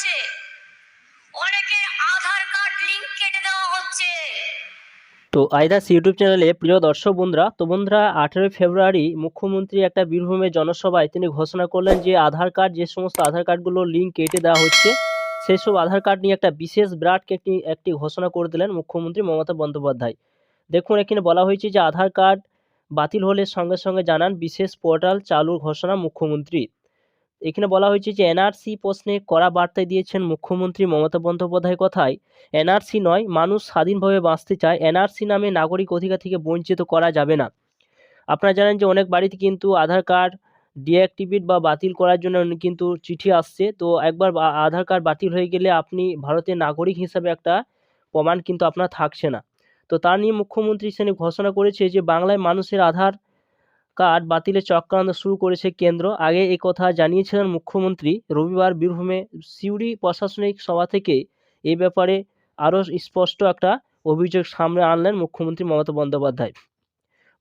আছে, অনেকের আধার card link কেটে দেওয়া হচ্ছে। তো আইদাস ইউটিউব চ্যানেলে প্রিয় দর্শক বন্ধুরা, 18 ফেব্রুয়ারি মুখ্যমন্ত্রী একটা বীরভূমের জনসভায় তিনি ঘোষণা করলেন যে আধার কার্ড, যে সমস্ত আধার কার্ডগুলো লিঙ্ক কেটে দেওয়া হচ্ছে সেই সব আধার কার্ড নিয়ে একটা বিশেষ বিরাট একটি ঘোষণা করে দিলেন মুখ্যমন্ত্রী মমতা বন্দ্যোপাধ্যায়। দেখুন, এখানে বলা হয়েছে যে আধার কার্ড বাতিল হলে সঙ্গে সঙ্গে জানান, বিশেষ পোর্টাল চালুর ঘোষণা মুখ্যমন্ত্রী। এখানে বলা হয়েছে যে এনআরসি প্রশ্নে কড়া বার্তা দিয়েছেন মুখ্যমন্ত্রী মমতা বন্দ্যোপাধ্যায়। কথায় এনআরসি নয়, মানুষ স্বাধীনভাবে বাঁচতে চায়, এনআরসি নামে নাগরিক অধিকার থেকে বঞ্চিত করা যাবে না। আপনারা জানেন যে অনেক বাড়িতে কিন্তু আধার কার্ড ডিঅ্যাক্টিভেট বা বাতিল করার জন্য কিন্তু চিঠি আসছে। তো একবার আধার কার্ড বাতিল হয়ে গেলে আপনি ভারতের নাগরিক হিসাবে একটা প্রমাণ কিন্তু আপনার থাকছে না। তো তা নিয়ে মুখ্যমন্ত্রী সেখানে ঘোষণা করেছে যে বাংলায় মানুষের আধার কার্ড বাতিলের চক্রান্ত শুরু করেছে কেন্দ্র। আগে এই কথা জানিয়েছিলেন মুখ্যমন্ত্রী। রবিবার বীরভূমে সিউড়ি প্রশাসনিক সভা থেকে এই ব্যাপারে আরও স্পষ্ট একটা অভিযোগ সামনে আনলেন মুখ্যমন্ত্রী মমতা বন্দ্যোপাধ্যায়।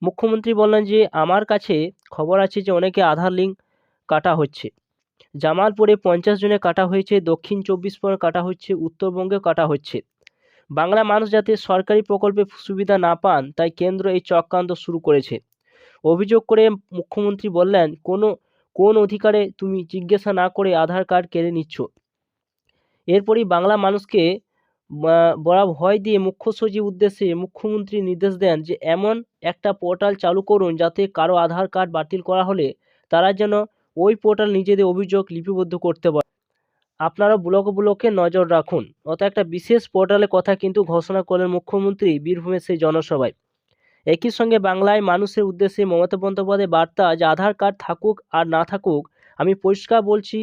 মুখ্যমন্ত্রী বললেন যে আমার কাছে খবর আছে যে অনেকে আধার লিঙ্ক কাটা হচ্ছে। জামালপুরে 50 জনে কাটা হয়েছে, দক্ষিণ 24 কাটা হচ্ছে, উত্তরবঙ্গে কাটা হচ্ছে। বাংলা মানুষ যাতে সরকারি প্রকল্পে সুবিধা না পান তাই কেন্দ্র এই চক্রান্ত শুরু করেছে। অভিযোগ করে মুখ্যমন্ত্রী বললেন, কোন অধিকারে তুমি জিজ্ঞাসা না করে আধার কার্ড কেড়ে নিচ্ছ? এরপরই বাংলা মানুষকে বড় ভয় দিয়ে মুখ্য সচিব উদ্দেশ্যে মুখ্যমন্ত্রী নির্দেশ দেন যে এমন একটা পোর্টাল চালু করুন যাতে কারো আধার কার্ড বাতিল করা হলে তারা যেন ওই পোর্টাল নিজেদের অভিযোগ লিপিবদ্ধ করতে পারে। আপনারা ব্লকে নজর রাখুন। অর্থাৎ একটা বিশেষ পোর্টালের কথা কিন্তু ঘোষণা করলেন মুখ্যমন্ত্রী বীরভূমের সেই জনসভায়। একই সঙ্গে বাংলায় মানুষের উদ্দেশ্যে মমতা বন্দ্যোপাধ্যায়ের বার্তা যে আধার কার্ড থাকুক আর না থাকুক, আমি পরিষ্কার বলছি,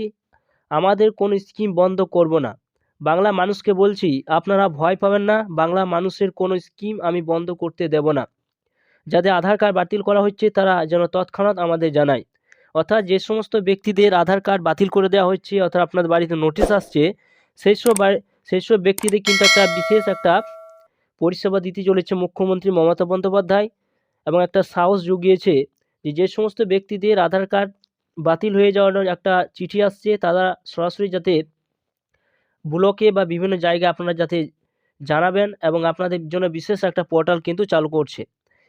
আমাদের কোনো স্কিম বন্ধ করব না। বাংলা মানুষকে বলছি, আপনারা ভয় পাবেন না, বাংলা মানুষের কোনো স্কিম আমি বন্ধ করতে দেব না। যাদের আধার কার্ড বাতিল করা হচ্ছে তারা যেন তৎক্ষণাৎ আমাদের জানায়। অর্থাৎ যে সমস্ত ব্যক্তিদের আধার কার্ড বাতিল করে দেওয়া হচ্ছে, অর্থাৎ আপনার বাড়িতে নোটিশ আসছে, সেই সব ব্যক্তিদের কিন্তু একটা বিশেষ একটা পরিষেবা দিতে চলেছে মুখ্যমন্ত্রী মমতা বন্দ্যোপাধ্যায়। এবং একটা সাহস জুগিয়েছে যে যে সমস্ত ব্যক্তিদের আধার কার্ড বাতিল হয়ে যাওয়ার একটা চিঠি আসছে তারা সরাসরি যাতে ব্লকে বা বিভিন্ন জায়গায় আপনারা যাতে জানাবেন, এবং আপনাদের জন্য বিশেষ একটা পোর্টাল কিন্তু চালু করছে।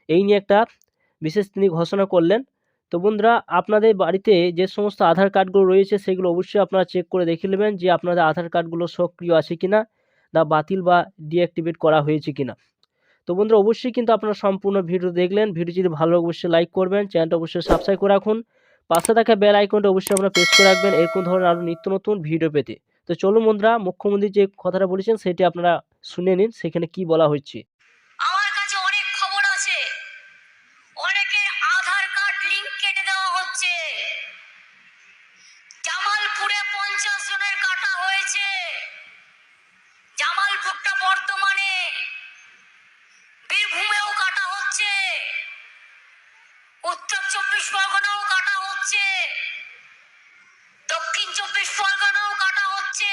এই নিয়ে একটা বিশেষ তিনি ঘোষণা করলেন। তো বন্ধুরা, আপনাদের বাড়িতে যে সমস্ত আধার কার্ডগুলো রয়েছে সেগুলো অবশ্যই আপনারা চেক করে দেখে নেবেন যে আপনাদের আধার কার্ডগুলো সক্রিয় আছে কিনা, না বাতিল বা ডিঅ্যাক্টিভেট করা হয়েছে কিনা। তো বন্ধুরা, অবশ্যই কিন্তু আপনারা সম্পূর্ণ ভিডিও দেখলেন। ভিডিও যদি ভালো লাগে অবশ্যই লাইক করবেন, চ্যানেলটা অবশ্যই সাবস্ক্রাইব করে রাখুন, পাশে থাকা বেল আইকনটা অবশ্যই আপনারা প্রেস করে রাখবেন এরকম ধরনের আরও নিত্য নতুন ভিডিও পেতে। তো চলুন বন্ধুরা, মুখ্যমন্ত্রী যে কথাটা বলেছেন সেটি আপনারা শুনে নিন, সেখানে কি বলা হচ্ছে। আমার কাছে অনেক খবর আছে, অনেকের আধার কার্ড লিংক কেটে দেওয়া হচ্ছে। জামালপুরে 50 জনের কাটা হয়েছে। জামালপুরটা বর্তমানে, বীরভূমেও কাটা হচ্ছে, উত্তর 24 পরগনাও কাটা হচ্ছে, দক্ষিণ 24 পরগনাও কাটা হচ্ছে,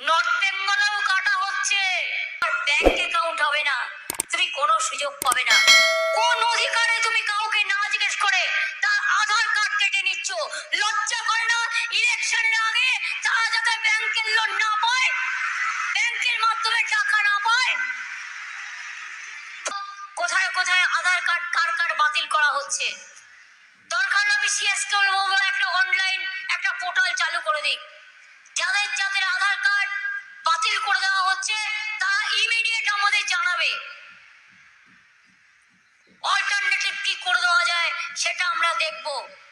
নর্থ বেঙ্গলেও কাটা হচ্ছে। আর ব্যাংক অ্যাকাউন্ট হবে না, তুমি কোনো সুযোগ পাবে না। কোন অধিকারে তুমি কাউকে না জিজ্ঞেস করে তার আধার কার্ড কেটে নিচ্ছ? লজ্জা করে না? ইলেকশনের আগে তারা যাতে ব্যাংকের লোন না পায়, ব্যাংকের মাধ্যমে টাকা না পায়। কোথায় কোথায় আধার কার্ড কার কার বাতিল করা হচ্ছে? দরকার আমি সিএসকে বলবো একটা অনলাইন একটা পোর্টাল চালু করে দিক। যাদের যাদের আধার কার্ড বাতিল করে দেওয়া হচ্ছে তারা ইমিডিয়েট আমাদের জানাবে। অল্টারনেটিভ কি করে দেওয়া যায় সেটা আমরা দেখবো।